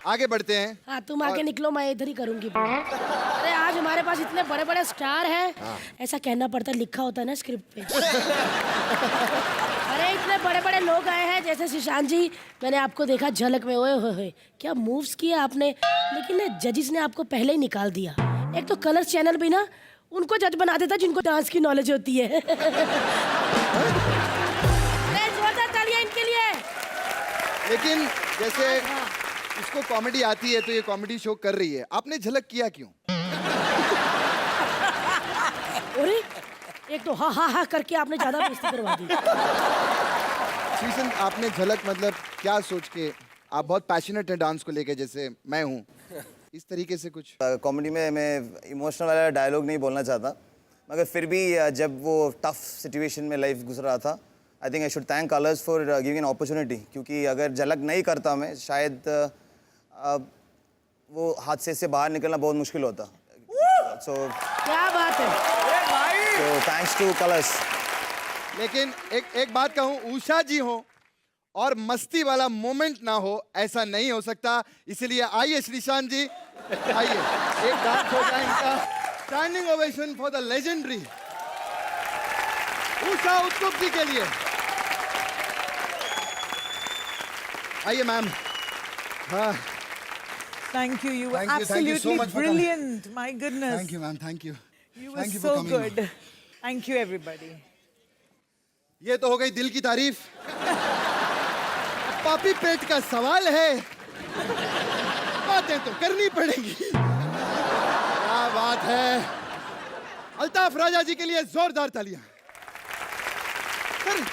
आगे बढ़ते हैं। हाँ तुम आगे निकलो, मैं इधर ही करूंगी। अरे आज हमारे पास इतने बड़े बड़े स्टार हैं। ऐसा कहना पड़ता, लिखा होता है ना स्क्रिप्ट पे। अरे इतने बड़े बड़े लोग आए हैं, जैसे सुशांत जी, मैंने आपको देखा झलक में, ओए होए क्या मूव्स किए आपने, लेकिन ना जजिस ने आपको पहले ही निकाल दिया। एक तो कलर्स चैनल भी ना उनको जज बना देता जिनको डांस की नॉलेज होती है। अरे जोरदार तालियां इनके लिए। लेकिन जैसे उसको कॉमेडी आती है तो ये कॉमेडी शो कर रही है, आपने झलक किया क्यों? अरे एक तो हा हा करके आपने ज्यादा बेइज्जती करवा दी। श्रीसंत, आपने झलक मतलब क्या सोच के, आप बहुत पैशनेट हैं डांस को लेके जैसे मैं हूँ, इस तरीके से कुछ? कॉमेडी में मैं इमोशनल वाला डायलॉग नहीं बोलना चाहता, मगर फिर भी जब वो टफ सिचुएशन में लाइफ गुजर रहा था, I think I should thank colours for giving an opportunity, क्योंकि अगर झलक नहीं करता मैं शायद वो हादसे से बाहर निकलना बहुत मुश्किल होता। सो क्या बात है। तो थैंक्स टू कलर्स। लेकिन एक बात कहूँ, उषा जी हो और मस्ती वाला मोमेंट ना हो, ऐसा नहीं हो सकता। इसलिए आइए श्रीशांत जी, आइए एक डांस हो जाए इनका। Standing ovation for the legendary Usha Uthup ji के लिए। आइए मैम। हाँ, Thank you. You were Thank you so absolutely much for coming. brilliant. My goodness. Thank you ma'am, thank you. You were Thank you for so coming. good. Thank you, everybody. ये तो हो गई दिल की तारीफ। पापी पेट का सवाल है, बातें तो करनी पड़ेगी। क्या बात है। अल्ताफ राजा जी के लिए जोरदार तालियां। सर,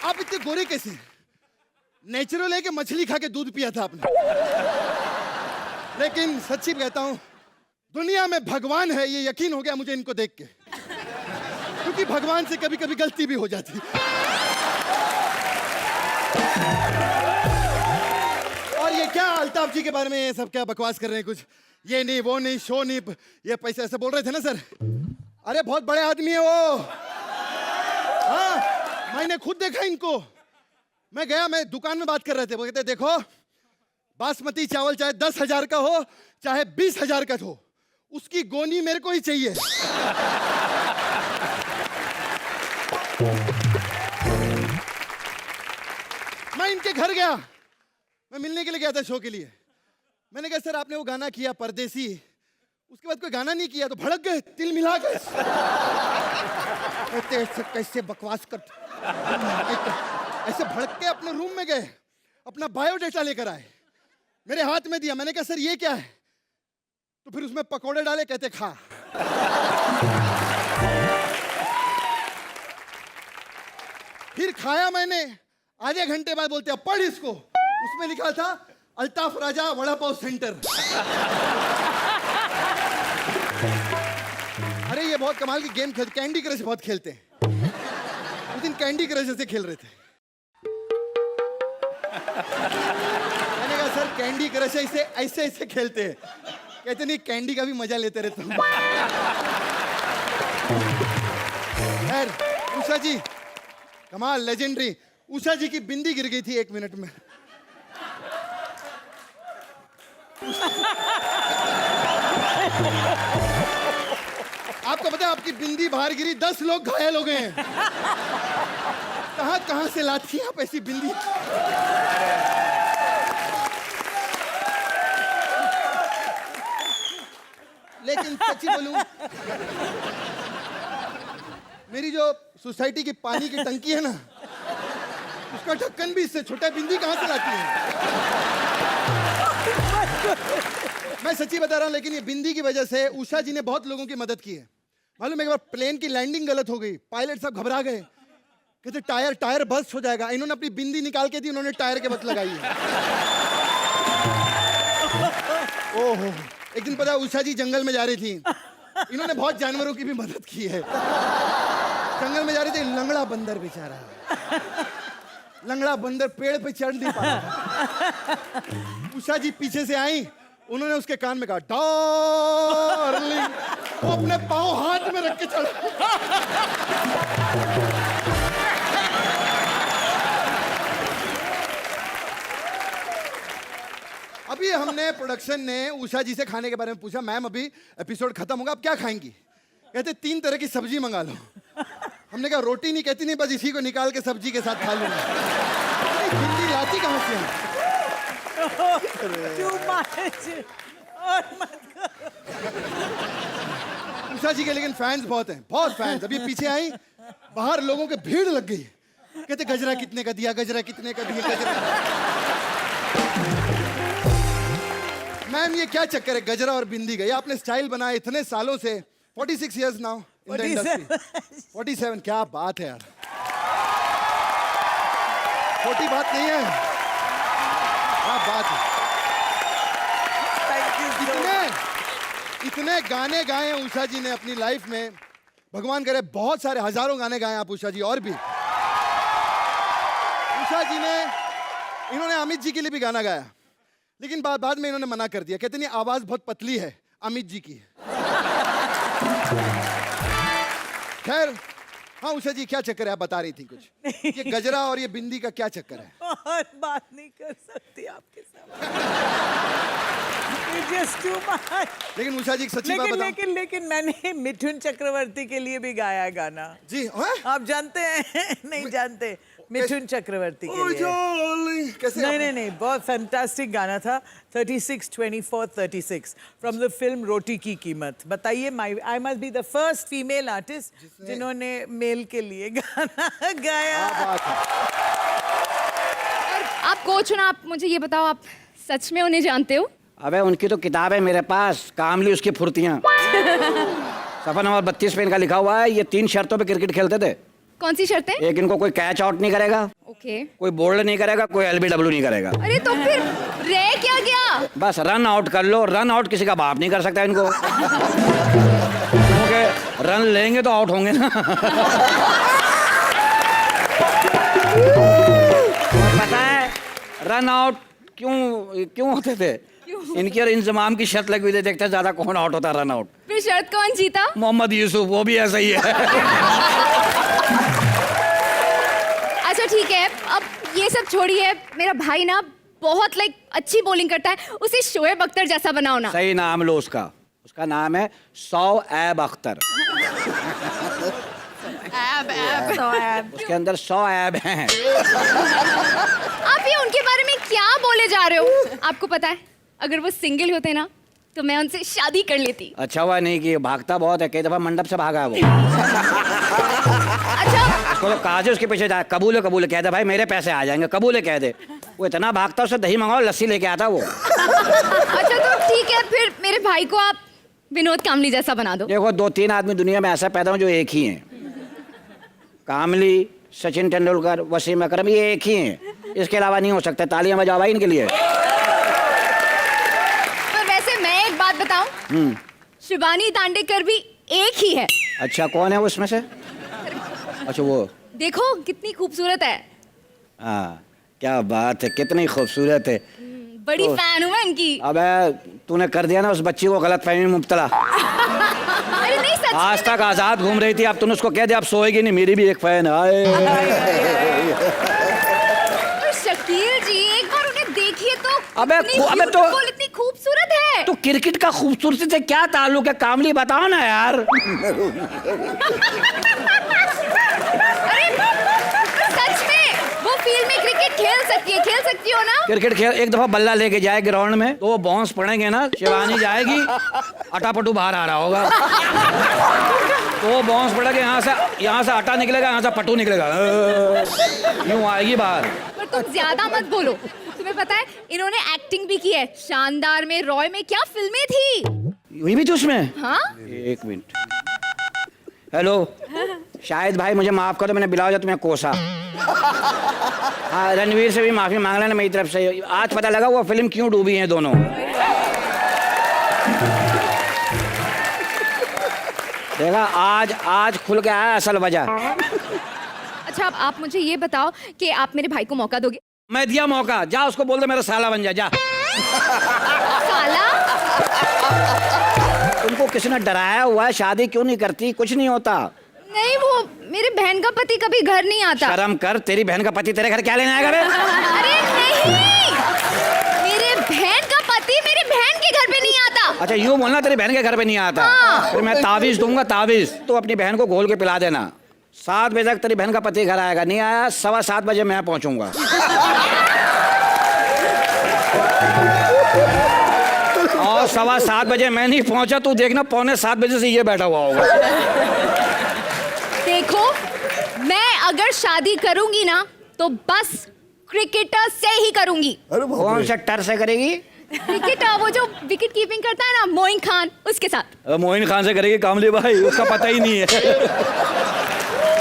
आप इतने गोरे कैसे? नेचुरल है कि मछली खा के दूध पिया था आपने? लेकिन सच्ची कहता हूं, दुनिया में भगवान है ये यकीन हो गया मुझे इनको देख के, क्योंकि भगवान से कभी कभी गलती भी हो जाती। और ये क्या अल्ताफ जी के बारे में ये सब क्या बकवास कर रहे हैं? कुछ ये नहीं वो नहीं शो नहीं, ये पैसे ऐसे बोल रहे थे ना सर। अरे बहुत बड़े आदमी है वो। हाँ, मैंने खुद देखा इनको। मैं गया, मैं दुकान में बात कर रहे थे, वो कहते देखो बासमती चावल चाहे 10,000 का हो चाहे 20,000 का हो, उसकी गोनी मेरे को ही चाहिए। मैं इनके घर गया, मैं मिलने के लिए गया था शो के लिए। मैंने कहा सर आपने वो गाना किया परदेसी, उसके बाद कोई गाना नहीं किया, तो भड़क गए, तिल मिला गए। कैसे बकवास कर, ऐसे भड़क के अपने रूम में गए, अपना बायोडेटा लेकर आए, मेरे हाथ में दिया। मैंने कहा सर ये क्या है? तो फिर उसमें पकोड़े डाले, कहते खा। फिर खाया मैंने, आधे घंटे बाद बोलते अब पढ़ इसको। उसमें लिखा था अल्ताफ राजा वड़ा पाव सेंटर। अरे ये बहुत कमाल की गेम खेलते, कैंडी क्रश बहुत खेलते हैं। उस दिन कैंडी क्रश ऐसे खेल रहे थे। मैंने कहा सर कैंडी क्रश ऐसे ऐसे ऐसे खेलते हैं? कहते नहीं, कैंडी का भी मजा लेते रहते हैं। खैर, उषा जी कमाल, लेजेंडरी। उषा जी की बिंदी गिर गई थी 1 मिनट में। आपको पता है आपकी बिंदी बाहर गिरी, 10 लोग घायल हो गए हैं। कहां से लाती हैं आप ऐसी बिंदी? लेकिन सच्ची बोलूं, मेरी जो सोसाइटी की पानी की टंकी है ना, उसका ढक्कन भी इससे छोटा है। बिंदी कहां से लाती है? मैं सच्ची बता रहा हूं, लेकिन ये बिंदी की वजह से उषा जी ने बहुत लोगों की मदद की है। मालूम है, एक बार प्लेन की लैंडिंग गलत हो गई, पायलट साहब घबरा गए, कहते टायर बस्ट हो जाएगा। इन्होंने अपनी बिंदी निकाल के दी, उन्होंने टायर के बस लगाई है। ओहो, एक दिन पता उषा जी जंगल में जा रही थी, इन्होंने बहुत जानवरों की भी मदद की है। जंगल में जा रही थी, लंगड़ा बंदर बेचारा, लंगड़ा बंदर पेड़ पे चढ़ नहीं पाया। उषा जी पीछे से आई, उन्होंने उसके कान में कहा डार्लिंग, वो अपने पांव हाथ में रख के चढ़ा। अब हमने प्रोडक्शन ने उषा जी से खाने के बारे में पूछा, मैम अभी एपिसोड खत्म होगा, अब क्या खाएंगी? कहते 3 तरह की सब्जी मंगा लो। हमने कहा रोटी नहीं, कहती नहीं बस इसी को निकाल के सब्जी के साथ खा लूंगा। हिंदी लाती कहाँ से है? Too much. और मत करो। उषा जी के लेकिन फैंस बहुत हैं, बहुत फैंस। अभी पीछे आई, बाहर लोगों के भीड़ लग गई। कहते गजरा कितने का दिया, गजरा कितने का दिया, गजरा। मैम ये क्या चक्कर है गजरा और बिंदी का? ये आपने स्टाइल बनाया इतने सालों से, 46 years now in the industry. 47 क्या बात है यार, छोटी बात नहीं है, क्या बात है। Thank you so much. इतने गाने गाए हैं उषा जी ने अपनी लाइफ में, भगवान करे बहुत सारे हजारों गाने गाए आप उषा जी। और भी उषा जी ने, इन्होंने अमित जी के लिए भी गाना गाया, लेकिन बाद में इन्होंने मना कर दिया, कहते नहीं आवाज बहुत पतली है अमित जी की। खैर हाँ उषा जी क्या चक्कर है, आप बता रही थी कुछ, ये गजरा और ये बिंदी का क्या चक्कर है? और बात नहीं कर सकती आपके साथ। It's just too much. लेकिन उषा जी एक सच्ची बात बताओ। लेकिन मैंने मिथुन चक्रवर्ती के लिए भी गाया है गाना। जी हाँ? आप जानते हैं? नहीं जानते? मिथुन चक्रवर्ती के लिए। कैसे? नहीं, बहुत फैंटास्टिक गाना था। 36-24-36 फ्रॉम द फिल्म रोटी की कीमत। बताइए, I must be the first female artist जिन्होंने मेल के लिए गाना गाया। आप कोच हो ना, आप मुझे ये बताओ, आप सच में उन्हें जानते हो? अबे उनकी तो किताब है मेरे पास, कामली उसकी फुर्तियां। सफा नंबर 32 पे इनका लिखा हुआ है, ये 3 शर्तों पे क्रिकेट खेलते थे। कौन सी शर्तें? एक, इनको कोई कैच आउट नहीं करेगा, ओके। कोई बोल्ड नहीं करेगा, कोई एलबीडब्ल्यू नहीं करेगा। अरे तो फिर रह क्या गया? बस रन आउट कर लो, रन आउट किसी का बाप नहीं कर सकता इनको। क्योंकि रन लेंगे तो आउट होंगे ना। और पता है रन आउट क्यों होते थे? इनकी और इंजमाम की शर्त लगी हुई थी, देखते ज्यादा कौन आउट होता रन आउट। फिर शर्त कौन जीता? मोहम्मद यूसुफ, वो भी ऐसा ही है। अच्छा ठीक है, अब ये सब छोड़िए, मेरा भाई ना बहुत अच्छी बॉलिंग करता है, उसे शोएब अख्तर जैसा बनाओ ना। सही नाम लो उसका नाम है शोएब अख्तर। उसके अंदर 100 ऐब हैं। आप ये उनके बारे में क्या बोले जा रहे हो? आपको पता है अगर वो सिंगल होते ना तो मैं उनसे शादी कर लेती। अच्छा हुआ नहीं कि भागता बहुत है, कई दफा मंडप से भागा है वो। अच्छा उसको तो कहा उसके पीछे जाए, कबूल कह दे भाई मेरे पैसे आ जाएंगे, कबूल कह दे। वो इतना भागता, उससे दही मंगाओ लस्सी लेके आता वो। अच्छा तो ठीक है, फिर मेरे भाई को आप विनोद कामली जैसा बना दो। देखो 2-3 आदमी दुनिया में ऐसा पैदा हो जो एक ही हैं। कामली, सचिन तेंदुलकर, वसीम अकरम, ये एक ही हैं, इसके अलावा नहीं हो सकता। तालियां बजाओ भाई इनके लिए। पर वैसे मैं एक बात बताऊं, शिवानी दांडेकर भी एक ही है। अच्छा कौन है वो उसमें से? अच्छा वो देखो कितनी खूबसूरत है। हाँ क्या बात है, कितनी खूबसूरत है। बड़ी फैन हूं मैं इनकी। अबे तूने कर दिया ना उस बच्ची को गलतफहमी में मुब्तला। अरे नहीं सच आज तक आजाद घूम रही थी, अब तूने उसको कह दिया अब सोएगी नहीं, मेरी भी एक फैन है। शकील जी एक बार उन्हें देखिए तो। अबे इतनी खूबसूरत है। तो क्रिकेट का खूबसूरती से क्या ताल्लुक है? कामली बताओ ना यार। अरे सच में वो फील्ड में क्रिकेट खेल सकती हो ना? क्रिकेट खेल, एक दफा बल्ला लेके जाए ग्राउंड में तो वो बाउंस पड़ेंगे ना, शिवानी जाएगी, अटापटू बाहर आ रहा होगा। तो वो बाउंस पड़ेगा, यहाँ से आटा निकलेगा, यहाँ से पटू निकलेगा, यूं आएगी बाहर। पर तुम ज्यादा मत बोलो, तुम्हें पता है इन्होंने एक्टिंग भी की है, शानदार में, रॉय में, क्या फिल्में थी। हुई भी थी उसमें? हाँ 1 मिनट। हेलो शायद भाई मुझे माफ कर दो, मैंने बिलावजा तुम्हें कोसा। हाँ रणवीर से भी माफी मांग लेना मेरी तरफ से। आज पता लगा वो फिल्म क्यों डूबी हैं दोनों। देखा आज खुल के आया असल वजह। अच्छा अब आप मुझे ये बताओ कि आप मेरे भाई को मौका दोगे? मैं दिया मौका, जा उसको बोल दे मेरा साला बन जा। साला? तुमको किसने डराया हुआ है? शादी क्यों नहीं करती? कुछ नहीं होता। नहीं वो मेरे बहन का पति कभी घर नहीं आता। शर्म कर, तेरी बहन का पति तेरे घर क्या लेने आएगा बे? अरे नहीं, मेरे बहन का पति घर पे नहीं आता। अच्छा यूं बोलना, तेरी बहन के घर पे नहीं आता। फिर मैं ताबीज दूंगा, ताबीज तो अपनी बहन को घोल के पिला देना। 7 बजे तक तेरी बहन का पति घर आएगा, नहीं आया 7:15 बजे मैं पहुंचूंगा। और 7:15 बजे मैं नहीं पहुंचा, तू देखना 6:45 बजे से ये बैठा हुआ होगा। देखो, मैं अगर शादी करूंगी ना तो बस क्रिकेटर से ही करूंगी। कौन सा टर से करेगी? क्रिकेटर, वो जो विकेट कीपिंग करता है ना, मोइन खान, उसके साथ। मोइन खान से करेगी कामली भाई, उसका पता ही नहीं है।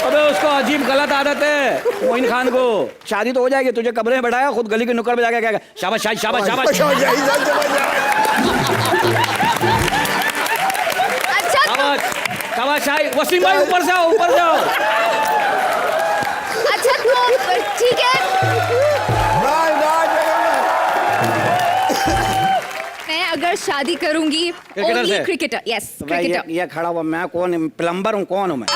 अबे उसको अजीब गलत आदत है मोइन खान को। शादी तो हो जाएगी, तुझे कमरे में बैठाया, खुद गली के नुक्कड़ पे जाके कहेगा शाबाश शाबाश शाबाश शाबाश अच्छा शाबाश शाबाश शाही। वसीम भाई ऊपर जाओ, ऊपर जाओ। अच्छा तो ठीक है, मैं अगर शादी करूंगी क्रिकेटर से? क्रिकेटर, यस तो भाई क्रिकेटर। ये खड़ा हुआ मैं कौन? प्लम्बर हूँ, कौन हूँ मैं?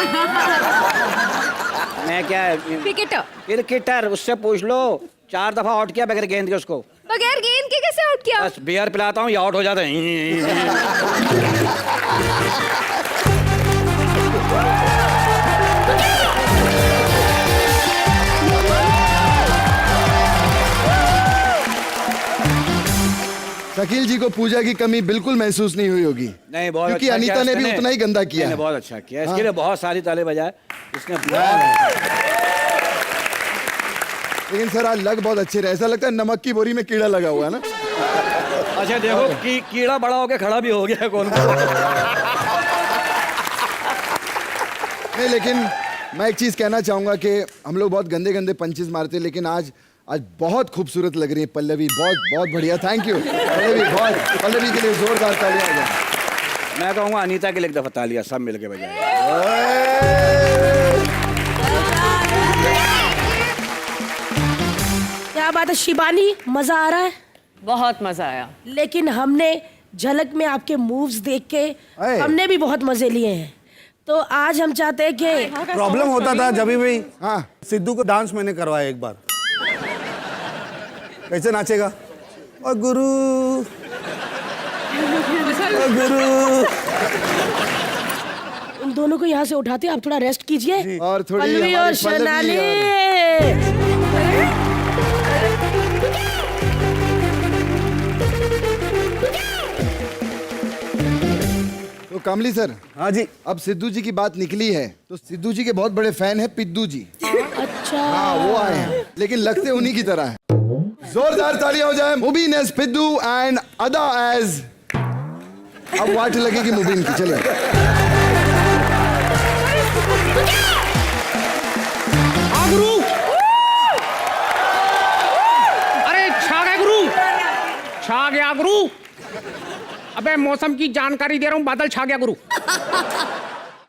मैं क्या क्रिकेटर। क्रिकेटर? उससे पूछ लो, 4 दफा आउट किया बगैर गेंद के उसको। बगैर गेंद के कैसे आउट किया? बस बियर पिलाता हूँ, ये आउट हो जाता है। शकील जी को पूजा की कमी बिल्कुल महसूस नहीं हुई होगी। नहीं, बहुत क्योंकि अच्छा अनीता किया ने भी इसने। उतना ही गंदा किया नहीं, है। बहुत अच्छा किया, इसके लिए बहुत सारी ताली बजाए इसने बहुत। लेकिन सर आज लग बहुत अच्छे रहे, ऐसा लगता है नमक की बोरी में कीड़ा लगा हुआ है ना। अच्छा देखो कि कीड़ा बड़ा होके खड़ा भी हो गया कौन। नहीं लेकिन मैं एक चीज कहना चाहूंगा कि हम लोग बहुत गंदे गंदे पंचेस मारते हैं, लेकिन आज बहुत खूबसूरत लग रही है पल्लवी, बहुत बहुत बढ़िया। थैंक यू पल्लवी, बहुत। पल्लवी के लिए जोरदार तालियां हो जाए। मैं कहूँगा अनीता के लिए एक दफा तालियां सब मिलके बजाएं। क्या बात है शिबानी, मजा आ रहा है? बहुत मजा आया। लेकिन हमने झलक में आपके मूव्स देख के हमने भी बहुत मजे लिए हैं, तो आज हम चाहते हैं कि प्रॉब्लम होता था जब भी हाँ सिद्धू को डांस मैंने करवाया एक बार। कैसे नाचेगा? ओ गुरु, ओ गुरु। उन दोनों को यहाँ से उठाते, आप थोड़ा रेस्ट कीजिए। और थोड़ी पल्लवी और हमारी शनाली। तो कामली सर, हाँ जी। अब सिद्धू जी की बात निकली है तो सिद्धू जी के बहुत बड़े फैन है पिद्दू जी। अच्छा हाँ वो आए हैं, लेकिन लगते उन्हीं की तरह है। जोरदार तालियां हो जाए। मुबीन एज पिद्दू एंड अदा एज, अब वाट लगेगी मुबीन की। चलिए गुरु, अरे छा गया गुरु, छा गया गुरु। अबे मौसम की जानकारी दे रहा हूँ, बादल छा गया गुरु।